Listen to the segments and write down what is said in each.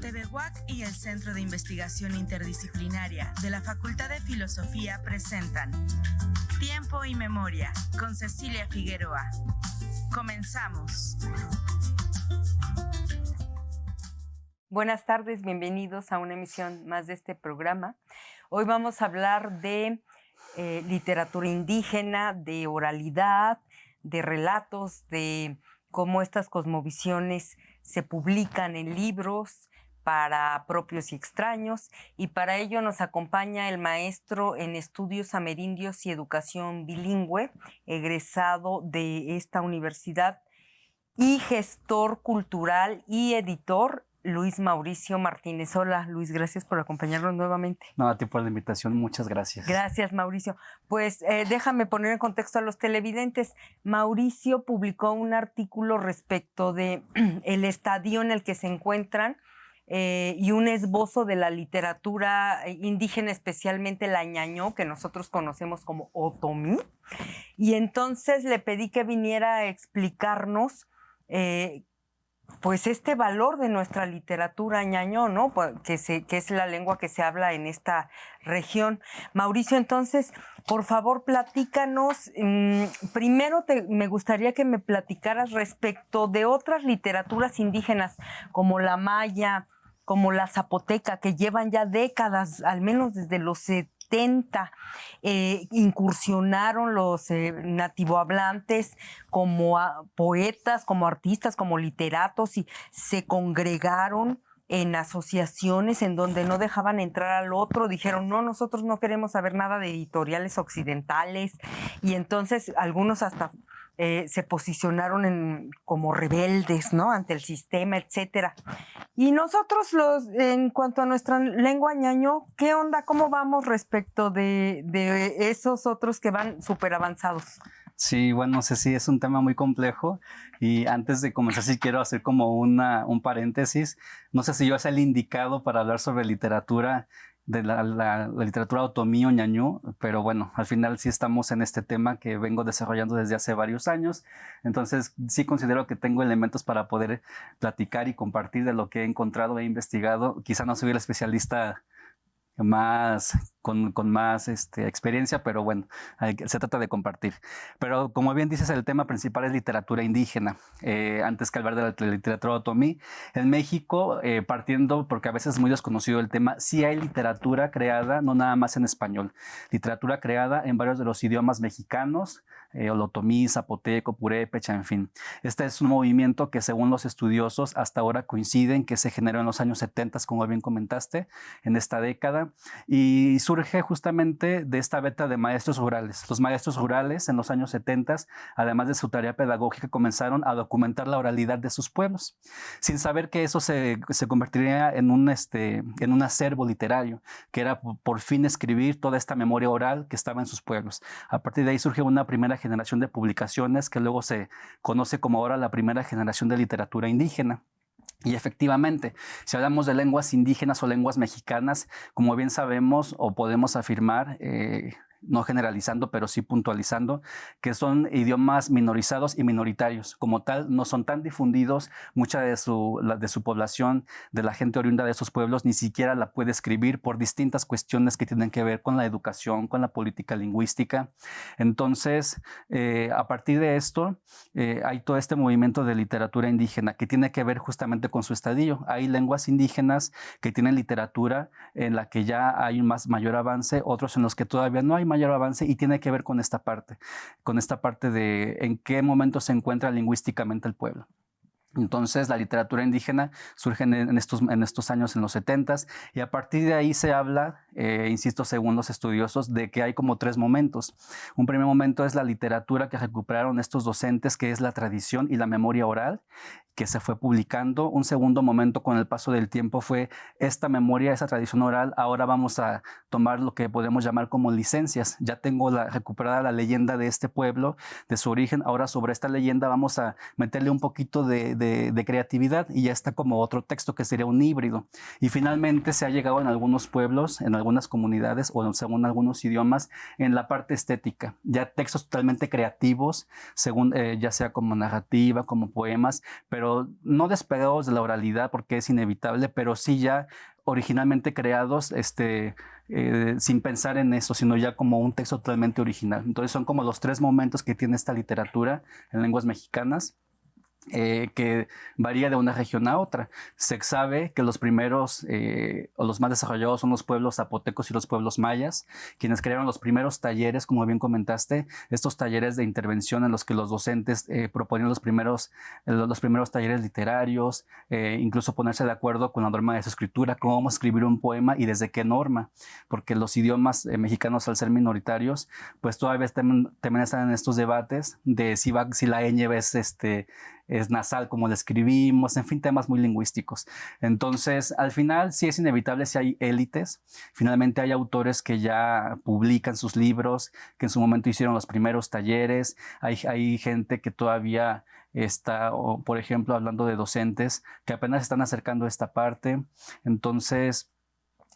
TV UAC y el Centro de Investigación Interdisciplinaria de la Facultad de Filosofía presentan Tiempo y Memoria con Cecilia Figueroa. Comenzamos. Buenas tardes, bienvenidos a una emisión más de este programa. Hoy vamos a hablar de literatura indígena, de oralidad, de relatos, de cómo estas cosmovisiones se publican en libros para propios y extraños, y para ello nos acompaña el maestro en estudios amerindios y educación bilingüe, egresado de esta universidad, y gestor cultural y editor, Luis Mauricio Martínez. Hola, Luis, gracias por acompañarnos nuevamente. No, a ti por la invitación, muchas gracias. Gracias, Mauricio. Pues déjame poner en contexto a los televidentes. Mauricio publicó un artículo respecto de el estadio en el que se encuentran y un esbozo de la literatura indígena, especialmente la ñañó, que nosotros conocemos como otomí. Y entonces le pedí que viniera a explicarnos pues este valor de nuestra literatura ñañó, ¿no? Que es la lengua que se habla en esta región. Mauricio, entonces, por favor, platícanos. Primero me gustaría que me platicaras respecto de otras literaturas indígenas, como la maya, como la zapoteca, que llevan ya décadas, al menos desde los 70, incursionaron los nativohablantes como poetas, como artistas, como literatos, y se congregaron en asociaciones en donde no dejaban entrar al otro. Dijeron, no, nosotros no queremos saber nada de editoriales occidentales, y entonces algunos hasta se posicionaron como rebeldes, ¿no?, ante el sistema, etcétera. Y nosotros, en cuanto a nuestra lengua ñañó, ¿qué onda? ¿Cómo vamos respecto de esos otros que van súper avanzados? Sí, bueno, Ceci, es un tema muy complejo, y antes de comenzar sí quiero hacer como un paréntesis. No sé si yo sea el indicado para hablar sobre literatura, de la literatura otomí o ñañú, pero bueno, al final sí estamos en este tema que vengo desarrollando desde hace varios años. Entonces sí considero que tengo elementos para poder platicar y compartir de lo que he encontrado e investigado. Quizá no soy el especialista con más experiencia, pero bueno, se trata de compartir. Pero como bien dices, el tema principal es literatura indígena. Antes que hablar de la literatura otomí, en México, partiendo, porque a veces es muy desconocido el tema, sí hay literatura creada, no nada más en español, literatura creada en varios de los idiomas mexicanos, el otomí, zapoteco, purépecha, en fin. Este es un movimiento que, según los estudiosos, hasta ahora coinciden que se generó en los años 70, como bien comentaste, en esta década, y surge justamente de esta beta de maestros rurales. Los maestros rurales en los años 70, además de su tarea pedagógica, comenzaron a documentar la oralidad de sus pueblos, sin saber que eso se convertiría en un acervo literario, que era por fin escribir toda esta memoria oral que estaba en sus pueblos. A partir de ahí surge una primera generación de publicaciones que luego se conoce como ahora la primera generación de literatura indígena. Y efectivamente, si hablamos de lenguas indígenas o lenguas mexicanas, como bien sabemos o podemos afirmar, no generalizando, pero sí puntualizando, que son idiomas minorizados y minoritarios. Como tal, no son tan difundidos. Mucha de su población, de la gente oriunda de esos pueblos, ni siquiera la puede escribir por distintas cuestiones que tienen que ver con la educación, con la política lingüística. Entonces, a partir de esto, hay todo este movimiento de literatura indígena que tiene que ver justamente con su estadio. Hay lenguas indígenas que tienen literatura en la que ya hay mayor avance, otros en los que todavía no hay mayor avance, y tiene que ver con esta parte de en qué momento se encuentra lingüísticamente el pueblo. Entonces, la literatura indígena surge en estos años, en los 70s, y a partir de ahí se habla, insisto, según los estudiosos, de que hay como tres momentos. Un primer momento es la literatura que recuperaron estos docentes, que es la tradición y la memoria oral, que se fue publicando. Un segundo momento, con el paso del tiempo, fue esta memoria, esa tradición oral. Ahora vamos a tomar lo que podemos llamar como licencias. Ya tengo recuperada la leyenda de este pueblo, de su origen. Ahora sobre esta leyenda vamos a meterle un poquito de creatividad, y ya está como otro texto que sería un híbrido. Y finalmente se ha llegado en algunos pueblos, en algunas comunidades o según algunos idiomas, en la parte estética. Ya textos totalmente creativos, según ya sea como narrativa, como poemas, pero pero no despegados de la oralidad porque es inevitable, pero sí ya originalmente creados sin pensar en eso, sino ya como un texto totalmente original. Entonces son como los 3 momentos que tiene esta literatura en lenguas mexicanas. Que varía de una región a otra. Se sabe que los primeros o los más desarrollados son los pueblos zapotecos y los pueblos mayas, quienes crearon los primeros talleres, como bien comentaste, estos talleres de intervención en los que los docentes proponían los primeros talleres literarios, incluso ponerse de acuerdo con la norma de su escritura, cómo vamos a escribir un poema y desde qué norma, porque los idiomas mexicanos, al ser minoritarios, pues todavía también están en estos debates de si la ñ es nasal, como lo escribimos, en fin, temas muy lingüísticos. Entonces, al final, sí es inevitable si hay élites. Finalmente hay autores que ya publican sus libros, que en su momento hicieron los primeros talleres. Hay gente que todavía está, o por ejemplo, hablando de docentes, que apenas están acercando a esta parte. Entonces,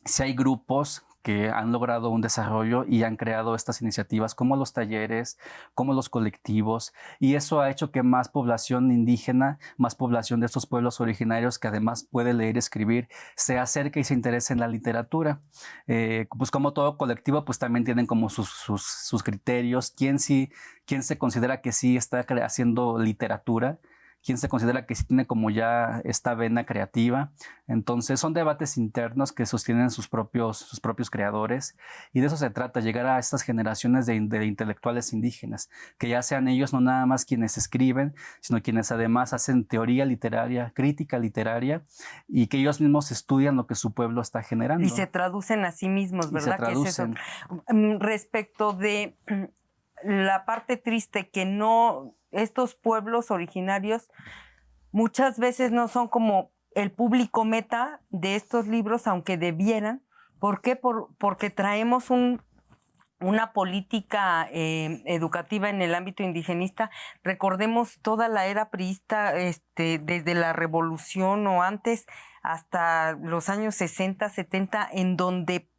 si hay grupos que han logrado un desarrollo y han creado estas iniciativas como los talleres, como los colectivos, y eso ha hecho que más población indígena, más población de estos pueblos originarios que además puede leer y escribir, se acerque y se interese en la literatura. Pues como todo colectivo, pues también tienen como sus criterios, quién se considera que sí está haciendo literatura, quién se considera que sí tiene como ya esta vena creativa. Entonces son debates internos que sostienen sus propios creadores, y de eso se trata, llegar a estas generaciones de intelectuales indígenas, que ya sean ellos no nada más quienes escriben, sino quienes además hacen teoría literaria, crítica literaria, y que ellos mismos estudian lo que su pueblo está generando. Y se traducen a sí mismos, ¿verdad? ¿Qué es eso? Respecto de la parte triste, que no, estos pueblos originarios muchas veces no son como el público meta de estos libros, aunque debieran. ¿Por qué? Porque traemos una política educativa en el ámbito indigenista. Recordemos toda la era priista, desde la revolución o antes hasta los años 60, 70, en donde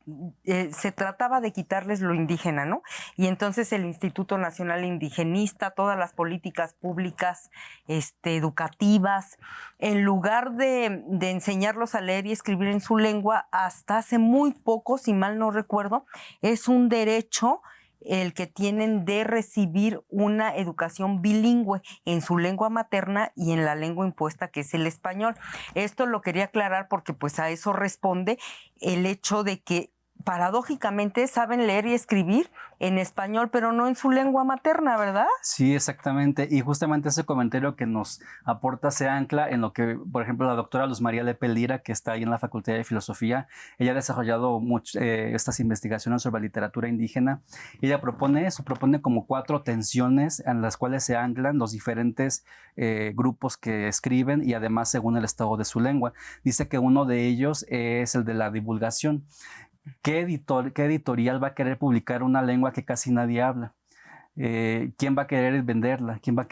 se trataba de quitarles lo indígena, ¿no? Y entonces el Instituto Nacional Indigenista, todas las políticas públicas educativas, en lugar de enseñarlos a leer y escribir en su lengua, hasta hace muy poco, si mal no recuerdo, es un derecho el que tienen de recibir una educación bilingüe en su lengua materna y en la lengua impuesta, que es el español. Esto lo quería aclarar porque pues a eso responde el hecho de que paradójicamente saben leer y escribir en español, pero no en su lengua materna, ¿verdad? Sí, exactamente. Y justamente ese comentario que nos aporta se ancla en lo que, por ejemplo, la doctora Luz María Lepe Lira, que está ahí en la Facultad de Filosofía, ella ha desarrollado estas investigaciones sobre literatura indígena. Ella propone como 4 tensiones en las cuales se anclan los diferentes grupos que escriben, y además según el estado de su lengua. Dice que uno de ellos es el de la divulgación. ¿Qué editorial va a querer publicar una lengua que casi nadie habla? ¿Quién va a querer venderla? ¿Quién va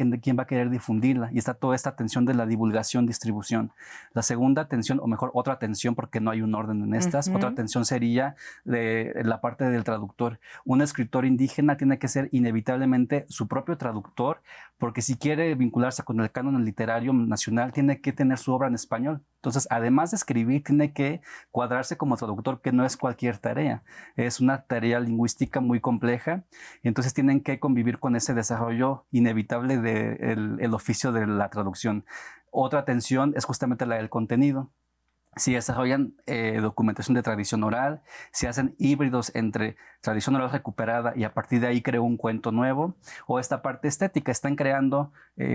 a querer difundirla? Y está toda esta tensión de la divulgación, distribución. La segunda tensión, o mejor, otra tensión, porque no hay un orden en estas, otra tensión sería de la parte del traductor. Un escritor indígena tiene que ser inevitablemente su propio traductor, porque si quiere vincularse con el canon literario nacional, tiene que tener su obra en español. Entonces, además de escribir, tiene que cuadrarse como traductor, que no es cualquier tarea. Es una tarea lingüística muy compleja, y entonces tienen que convivir con ese desarrollo inevitable del oficio de la traducción. Otra tensión es justamente la del contenido. Si desarrollan documentación de tradición oral, si hacen híbridos entre tradición oral recuperada y a partir de ahí creó un cuento nuevo, o esta parte estética, están creando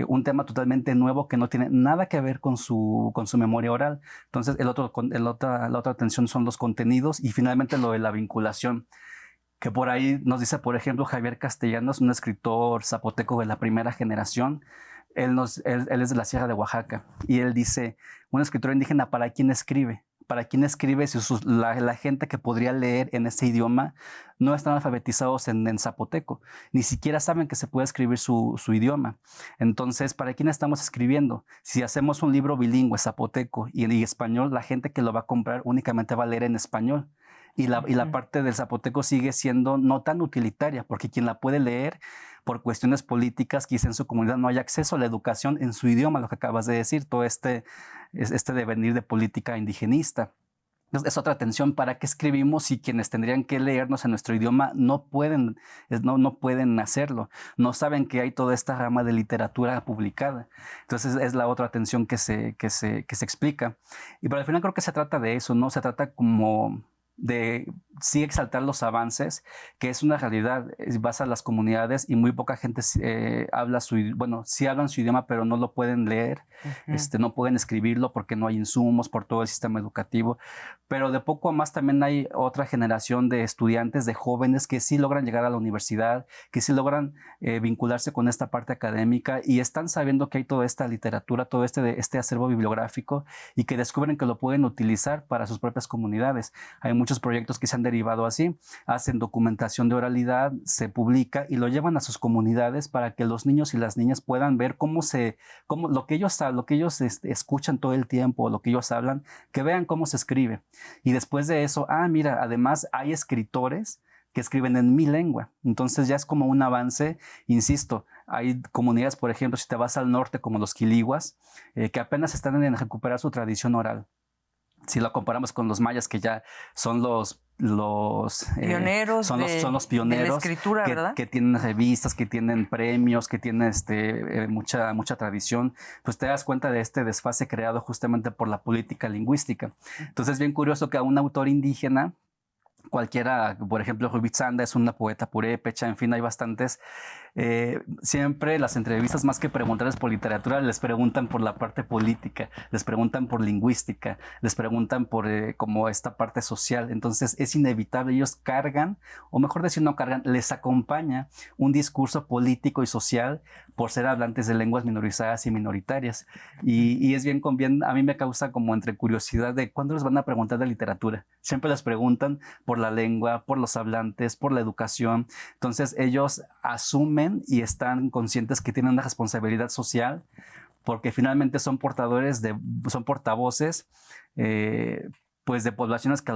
un tema totalmente nuevo que no tiene nada que ver con su memoria oral. Entonces la otra tensión son los contenidos, y finalmente lo de la vinculación, que por ahí nos dice, por ejemplo, Javier Castellanos, un escritor zapoteco de la primera generación. Él es de la Sierra de Oaxaca, y él dice, un escritor indígena, ¿para quién escribe? ¿Para quién escribe si la gente que podría leer en ese idioma no están alfabetizados en zapoteco? Ni siquiera saben que se puede escribir su idioma. Entonces, ¿para quién estamos escribiendo? Si hacemos un libro bilingüe, zapoteco y español, la gente que lo va a comprar únicamente va a leer en español. y la parte del zapoteco sigue siendo no tan utilitaria, porque quien la puede leer por cuestiones políticas, quizá en su comunidad no hay acceso a la educación en su idioma, lo que acabas de decir, todo este devenir de política indigenista. Es otra tensión, ¿para qué escribimos si quienes tendrían que leernos en nuestro idioma no pueden hacerlo? No saben que hay toda esta rama de literatura publicada. Entonces es la otra tensión que se explica. Y pero al final creo que se trata de eso, ¿no? Se trata como de sí exaltar los avances, que es una realidad, vas a las comunidades y muy poca gente habla sí hablan su idioma, pero no lo pueden leer, no pueden escribirlo porque no hay insumos, por todo el sistema educativo, pero de poco a más también hay otra generación de estudiantes, de jóvenes que sí logran llegar a la universidad, que sí logran vincularse con esta parte académica y están sabiendo que hay toda esta literatura, todo este acervo bibliográfico y que descubren que lo pueden utilizar para sus propias comunidades. Hay muchos proyectos que se han derivado así, hacen documentación de oralidad, se publica y lo llevan a sus comunidades para que los niños y las niñas puedan ver cómo lo que ellos escuchan todo el tiempo, lo que ellos hablan, que vean cómo se escribe. Y después de eso, mira, además hay escritores que escriben en mi lengua. Entonces ya es como un avance, insisto, hay comunidades, por ejemplo, si te vas al norte como los quilihuas, que apenas están en recuperar su tradición oral. Si lo comparamos con los mayas, que ya son los pioneros son los pioneros de la escritura, ¿verdad? Que tienen revistas, que tienen premios, que tienen mucha tradición, pues te das cuenta de este desfase creado justamente por la política lingüística. Entonces es bien curioso que a un autor indígena, cualquiera, por ejemplo, Rubitzanda es una poeta purépecha, en fin, hay bastantes. Siempre las entrevistas, más que preguntarles por literatura, les preguntan por la parte política, les preguntan por lingüística, les preguntan por como esta parte social. Entonces es inevitable, ellos cargan, o mejor decir no cargan, les acompaña un discurso político y social por ser hablantes de lenguas minorizadas y minoritarias. Y es bien, a mí me causa como entre curiosidad de cuándo les van a preguntar de literatura. Siempre les preguntan por la lengua, por los hablantes, por la educación. Entonces ellos asumen y están conscientes que tienen una responsabilidad social porque finalmente son portavoces pues de poblaciones que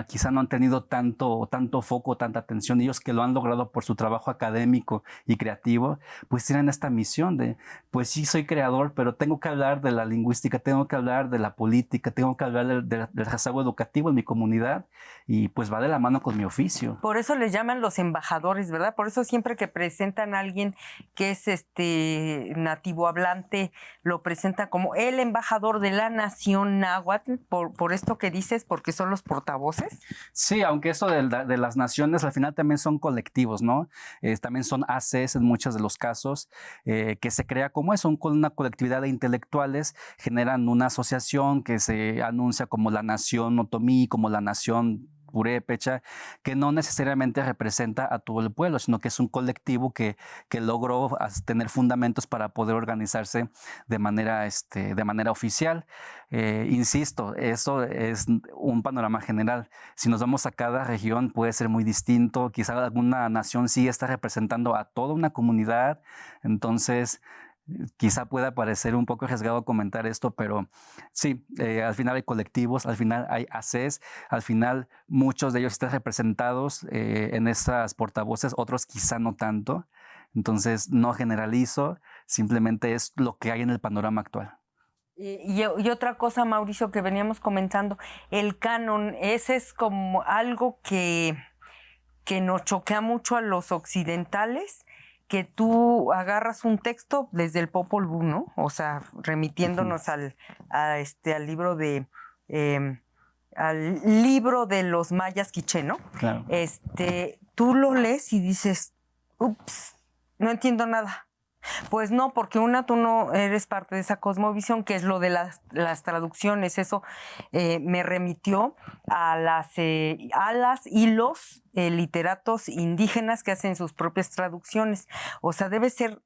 quizá no han tenido tanto foco, tanta atención. Ellos que lo han logrado por su trabajo académico y creativo, pues tienen esta misión de, pues sí, soy creador, pero tengo que hablar de la lingüística, tengo que hablar de la política, tengo que hablar del rezago educativo en mi comunidad y pues va de la mano con mi oficio. Por eso les llaman los embajadores, ¿verdad? Por eso siempre que presentan a alguien que es nativo hablante, lo presentan como el embajador de la nación náhuatl, por esto que dices, porque son los portavoces. Sí, aunque eso de las naciones al final también son colectivos, ¿no? También son ACs en muchos de los casos, que se crea como eso, una colectividad de intelectuales, generan una asociación que se anuncia como la nación otomí, como la nación purépecha, que no necesariamente representa a todo el pueblo, sino que es un colectivo que logró tener fundamentos para poder organizarse de manera oficial. Insisto, eso es un panorama general. Si nos vamos a cada región puede ser muy distinto, quizá alguna nación sí está representando a toda una comunidad, entonces quizá pueda parecer un poco arriesgado comentar esto, pero sí, al final hay colectivos, al final hay ACs, al final muchos de ellos están representados en esas portavoces, otros quizá no tanto. Entonces no generalizo, simplemente es lo que hay en el panorama actual. Y otra cosa, Mauricio, que veníamos comentando, el canon, ese es como algo que nos choquea mucho a los occidentales, que tú agarras un texto desde el Popol Vuh, ¿no? O sea, remitiéndonos al libro al libro de los mayas quiché, ¿no? Claro. Tú lo lees y dices, ups, no entiendo nada. Pues no, porque tú no eres parte de esa cosmovisión, que es lo de las traducciones. Eso me remitió a las y los literatos indígenas que hacen sus propias traducciones. O sea, debe ser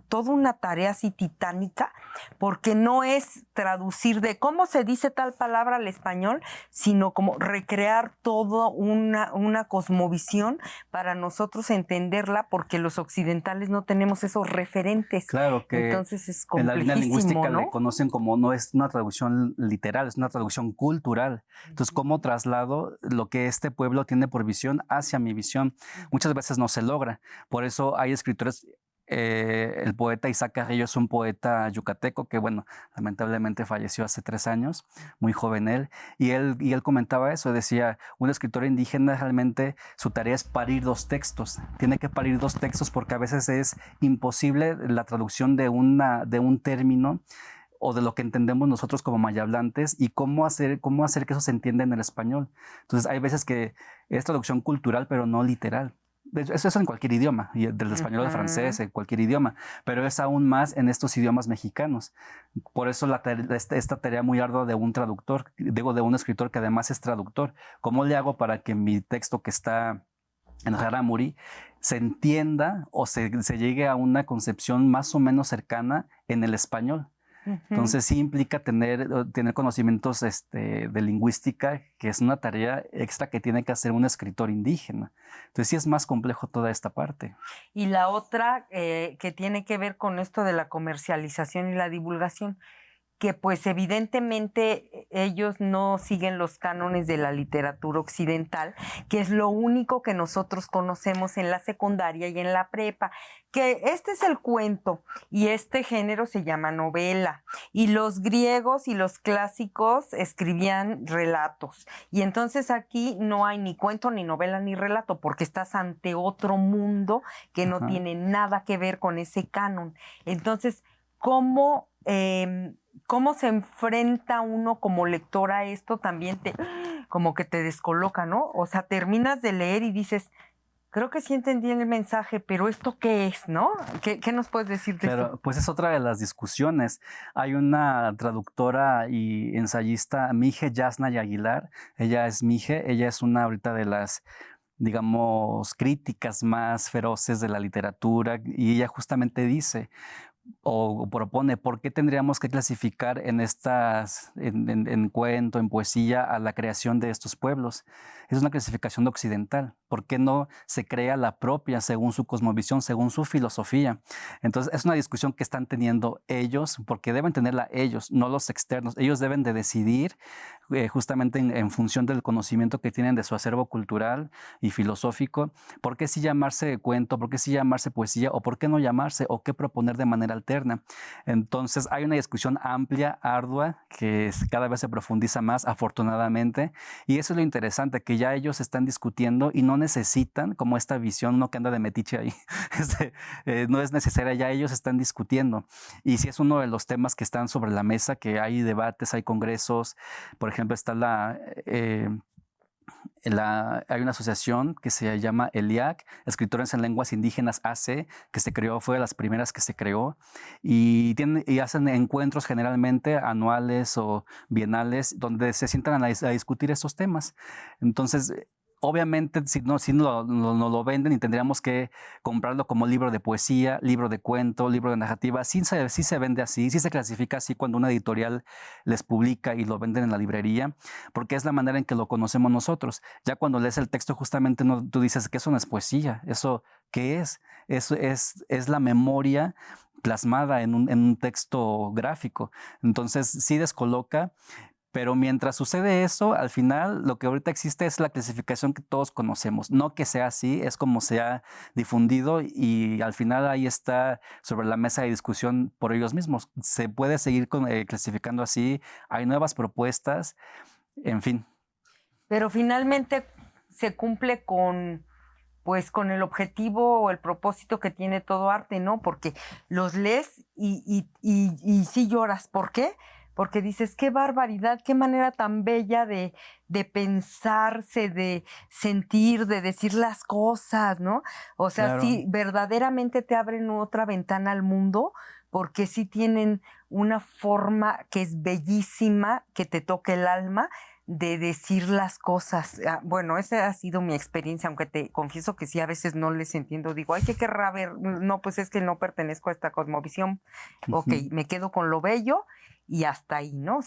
toda una tarea así titánica, porque no es traducir de cómo se dice tal palabra al español, sino como recrear toda una cosmovisión para nosotros entenderla, porque los occidentales no tenemos esos referentes. Claro que entonces es en la línea lingüística ¿no? le conocen como no es una traducción literal, es una traducción cultural. Entonces, ¿cómo traslado lo que este pueblo tiene por visión hacia mi visión? Muchas veces no se logra. Por eso hay escritores, el poeta Isaac Carrillo es un poeta yucateco que, bueno, lamentablemente falleció hace 3 años, muy joven él, y él comentaba eso, decía, un escritor indígena realmente su tarea es parir 2 textos, tiene que parir 2 textos porque a veces es imposible la traducción de un término o de lo que entendemos nosotros como mayablantes y cómo hacer que eso se entienda en el español. Entonces hay veces que es traducción cultural pero no literal. Eso es en cualquier idioma, del español al francés, en cualquier idioma, pero es aún más en estos idiomas mexicanos. Por eso esta tarea muy ardua de un traductor, digo, de un escritor que además es traductor. ¿Cómo le hago para que mi texto que está en Rarámuri se entienda o se llegue a una concepción más o menos cercana en el español? Entonces sí implica tener conocimientos de lingüística, que es una tarea extra que tiene que hacer un escritor indígena. Entonces sí es más complejo toda esta parte. Y la otra que tiene que ver con esto de la comercialización y la divulgación, que pues evidentemente ellos no siguen los cánones de la literatura occidental, que es lo único que nosotros conocemos en la secundaria y en la prepa, que este es el cuento y este género se llama novela, y los griegos y los clásicos escribían relatos, y entonces aquí no hay ni cuento, ni novela, ni relato, porque estás ante otro mundo que no tiene nada que ver con ese canon. Entonces, ¿cómo se enfrenta uno como lector a esto? También como que te descoloca, ¿no? O sea, terminas de leer y dices, creo que sí entendí el mensaje, pero ¿esto qué es, no? ¿Qué nos puedes decir de eso? Pues es otra de las discusiones. Hay una traductora y ensayista, Mije Yasnaya Aguilar. Ella es Mije, ella es una ahorita de las, digamos, críticas más feroces de la literatura, y ella justamente dice o propone por qué tendríamos que clasificar en cuento, en poesía, a la creación de estos pueblos. Es una clasificación occidental. ¿Por qué no se crea la propia según su cosmovisión, según su filosofía? Entonces es una discusión que están teniendo ellos, porque deben tenerla ellos, no los externos. Ellos deben de decidir justamente en función del conocimiento que tienen de su acervo cultural y filosófico, por qué sí llamarse cuento, por qué sí llamarse poesía, o por qué no llamarse, o qué proponer de manera alterna. Entonces hay una discusión amplia, ardua, que cada vez se profundiza más, afortunadamente, y eso es lo interesante, que ya ellos están discutiendo y no necesitan como esta visión, no que anda de metiche ahí, no es necesaria, ya ellos están discutiendo. Y sí es uno de los temas que están sobre la mesa, que hay debates, hay congresos. Por ejemplo, está hay una asociación que se llama ELIAC, Escritores en Lenguas Indígenas AC, que se creó, fue de las primeras que se creó, y hacen encuentros generalmente anuales o bienales donde se sientan a discutir estos temas. Entonces, obviamente, si no lo venden, y tendríamos que comprarlo como libro de poesía, libro de cuento, libro de narrativa. Sí se vende así, sí se clasifica así cuando una editorial les publica y lo venden en la librería, porque es la manera en que lo conocemos nosotros. Ya cuando lees el texto, justamente tú dices que eso no es poesía. ¿Eso qué es? Eso es la memoria plasmada en un texto gráfico. Entonces, sí descoloca. Pero mientras sucede eso, al final lo que ahorita existe es la clasificación que todos conocemos. No que sea así, es como se ha difundido, y al final ahí está sobre la mesa de discusión por ellos mismos. Se puede seguir clasificando así, hay nuevas propuestas, en fin. Pero finalmente se cumple con el objetivo o el propósito que tiene todo arte, ¿no? Porque los lees y sí lloras. ¿Por qué? Porque dices, qué barbaridad, qué manera tan bella de pensarse, de sentir, de decir las cosas, ¿no? O sea, claro, sí, verdaderamente te abren otra ventana al mundo, porque sí tienen una forma que es bellísima, que te toca el alma, de decir las cosas. Bueno, esa ha sido mi experiencia, aunque te confieso que sí, a veces no les entiendo. Digo, ay, ¿qué querrá ver? No, pues es que no pertenezco a esta cosmovisión. Ok, me quedo con lo bello y hasta ahí, ¿no?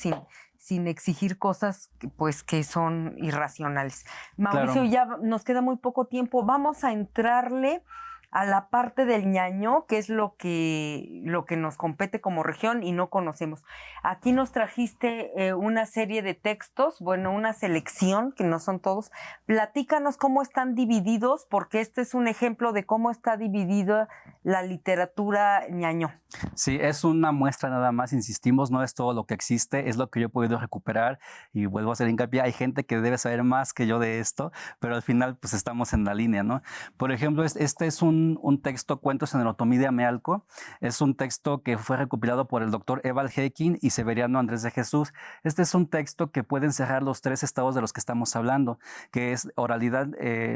Sin exigir cosas pues que son irracionales. Mauricio, Claro. ya nos queda muy poco tiempo. Vamos a entrarle a la parte del ñañó, que es lo que nos compete como región y no conocemos. Aquí nos trajiste una serie de textos, bueno, una selección, que no son todos. Platícanos cómo están divididos, porque este es un ejemplo de cómo está dividida la literatura ñañó. Sí, es una muestra nada más, insistimos, no es todo lo que existe, es lo que yo he podido recuperar y vuelvo a hacer hincapié, hay gente que debe saber más que yo de esto, pero al final pues estamos en la línea, ¿no? Por ejemplo, este es un texto, Cuentos en el Otomí de Amealco, es un texto que fue recopilado por el doctor Eval Hekin y Severiano Andrés de Jesús. Este es un texto que puede encerrar los 3 estados de los que estamos hablando, que es oralidad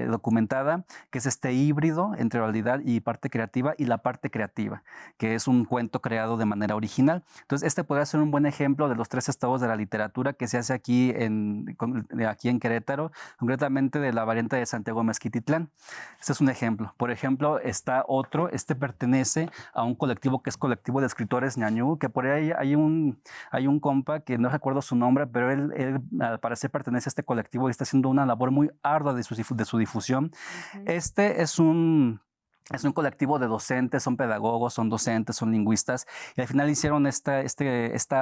documentada, que es este híbrido entre oralidad y parte creativa, y la parte creativa, que es un cuento creado de manera original. Entonces, este podría ser un buen ejemplo de los 3 estados de la literatura que se hace aquí en Querétaro, concretamente de la variante de Santiago Mezquititlán. Este es un ejemplo. Por ejemplo, está otro, este pertenece a un colectivo que es colectivo de escritores ñañú, que por ahí hay un compa que no recuerdo su nombre, pero él al parecer pertenece a este colectivo y está haciendo una labor muy ardua de su difusión. Este es un colectivo de docentes, son pedagogos, son docentes, son lingüistas, y al final hicieron esta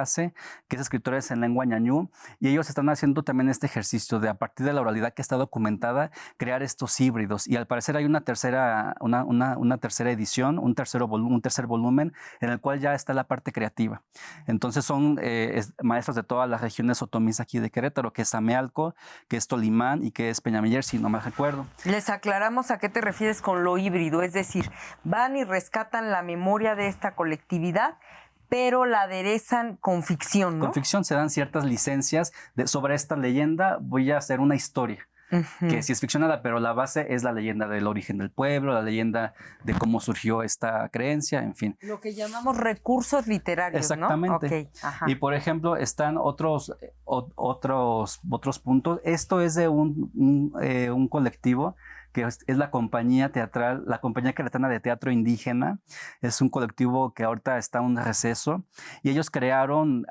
ACE, que es escritores en lengua ñañú, y ellos están haciendo también este ejercicio de, a partir de la oralidad que está documentada, crear estos híbridos, y al parecer hay una tercera edición, un tercer volumen, en el cual ya está la parte creativa. Entonces son maestros de todas las regiones otomís aquí de Querétaro, que es Amealco, que es Tolimán y que es Peñamiller, si no me recuerdo. Les aclaramos a qué te refieres con lo híbrido, es decir, van y rescatan la memoria de esta colectividad, pero la aderezan con ficción, ¿no? Con ficción se dan ciertas licencias sobre esta leyenda. Voy a hacer una historia, que sí es ficcionada, pero la base es la leyenda del origen del pueblo, la leyenda de cómo surgió esta creencia, en fin. Lo que llamamos recursos literarios, exactamente. ¿no? Okay. Y por ejemplo, están otros puntos. Esto es de un colectivo que es la compañía teatral, la Compañía Queretana de Teatro Indígena. Es un colectivo que ahorita está en un receso y ellos crearon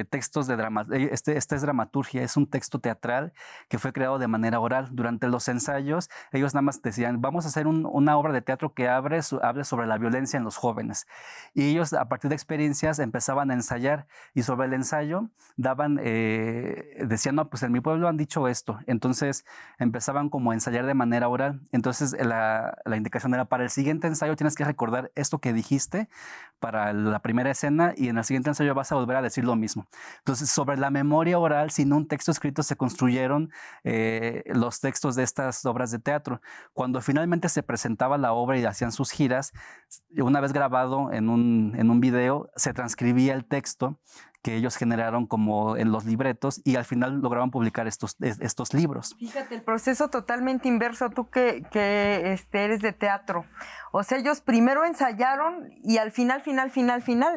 textos de drama. Esta es dramaturgia, es un texto teatral que fue creado de manera oral. Durante los ensayos, ellos nada más decían, vamos a hacer una obra de teatro que hable sobre la violencia en los jóvenes. Y ellos, a partir de experiencias, empezaban a ensayar y sobre el ensayo decían, no, pues en mi pueblo han dicho esto. Entonces empezaban como a ensayar de manera oral. Entonces la indicación era, para el siguiente ensayo tienes que recordar esto que dijiste para la primera escena y en el siguiente ensayo vas a volver a decir lo mismo. Entonces, sobre la memoria oral, sin un texto escrito, se construyeron los textos de estas obras de teatro. Cuando finalmente se presentaba la obra y hacían sus giras, una vez grabado en un video, se transcribía el texto que ellos generaron como en los libretos y al final lograban publicar estos libros. Fíjate, el proceso totalmente inverso, tú que eres de teatro. O sea, ellos primero ensayaron y al final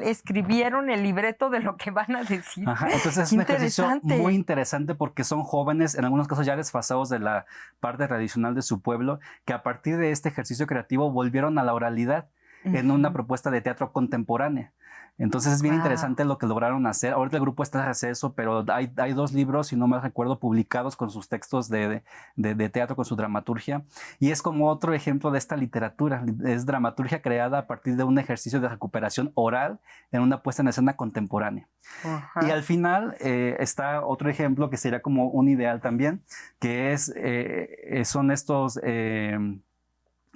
escribieron el libreto de lo que van a decir. Ajá, entonces es un ejercicio muy interesante porque son jóvenes, en algunos casos ya desfasados de la parte tradicional de su pueblo, que a partir de este ejercicio creativo volvieron a la oralidad en una propuesta de teatro contemporánea. Entonces es bien interesante lo que lograron hacer. Ahorita el grupo está en receso, pero hay 2 libros, si no me recuerdo, publicados con sus textos de teatro, con su dramaturgia. Y es como otro ejemplo de esta literatura. Es dramaturgia creada a partir de un ejercicio de recuperación oral en una puesta en escena contemporánea. Y al final está otro ejemplo que sería como un ideal también, que son estos...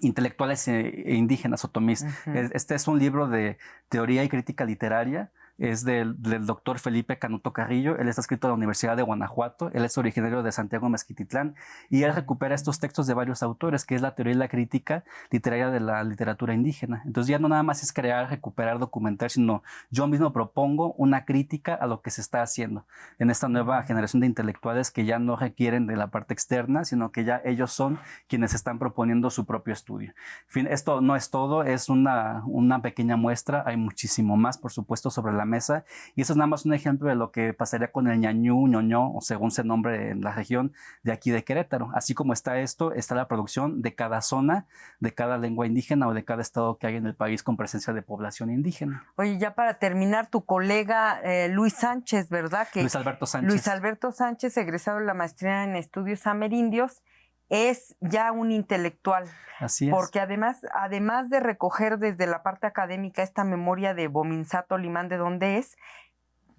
intelectuales indígenas otomís. Este es un libro de teoría y crítica literaria. Es del doctor Felipe Canuto Carrillo. Él está escrito en la Universidad de Guanajuato. Él es originario de Santiago Mezquititlán y él recupera estos textos de varios autores, que es la teoría y la crítica literaria de la literatura indígena. Entonces ya no nada más es crear, recuperar, documentar, sino yo mismo propongo una crítica a lo que se está haciendo en esta nueva generación de intelectuales que ya no requieren de la parte externa, sino que ya ellos son quienes están proponiendo su propio estudio. En fin, esto no es todo, es una pequeña muestra. Hay muchísimo más, por supuesto, sobre la mesa. Y eso es nada más un ejemplo de lo que pasaría con el ñañú, ñoñó, o según se nombre en la región de aquí de Querétaro. Así como está esto, está la producción de cada zona, de cada lengua indígena o de cada estado que hay en el país con presencia de población indígena. Oye, ya para terminar, tu colega Luis Sánchez, ¿verdad? Luis Alberto Sánchez. Luis Alberto Sánchez, egresado de la maestría en estudios amerindios, es ya un intelectual. Así es. Porque además de recoger desde la parte académica esta memoria de Bominsato Limán, de dónde es,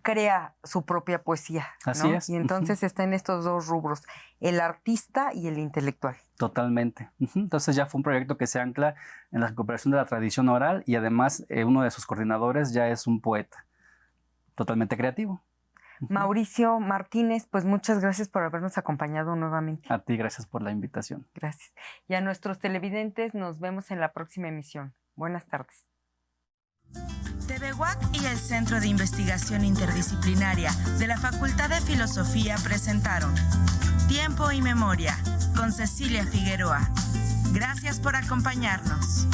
crea su propia poesía, ¿no? Así es. Y entonces está en estos dos rubros, el artista y el intelectual. Totalmente. Entonces ya fue un proyecto que se ancla en la recuperación de la tradición oral y además uno de sus coordinadores ya es un poeta totalmente creativo. Mauricio Martínez, pues muchas gracias por habernos acompañado nuevamente. A ti, gracias por la invitación. Gracias. Y a nuestros televidentes, nos vemos en la próxima emisión. Buenas tardes. TVUAC y el Centro de Investigación Interdisciplinaria de la Facultad de Filosofía presentaron Tiempo y Memoria con Cecilia Figueroa. Gracias por acompañarnos.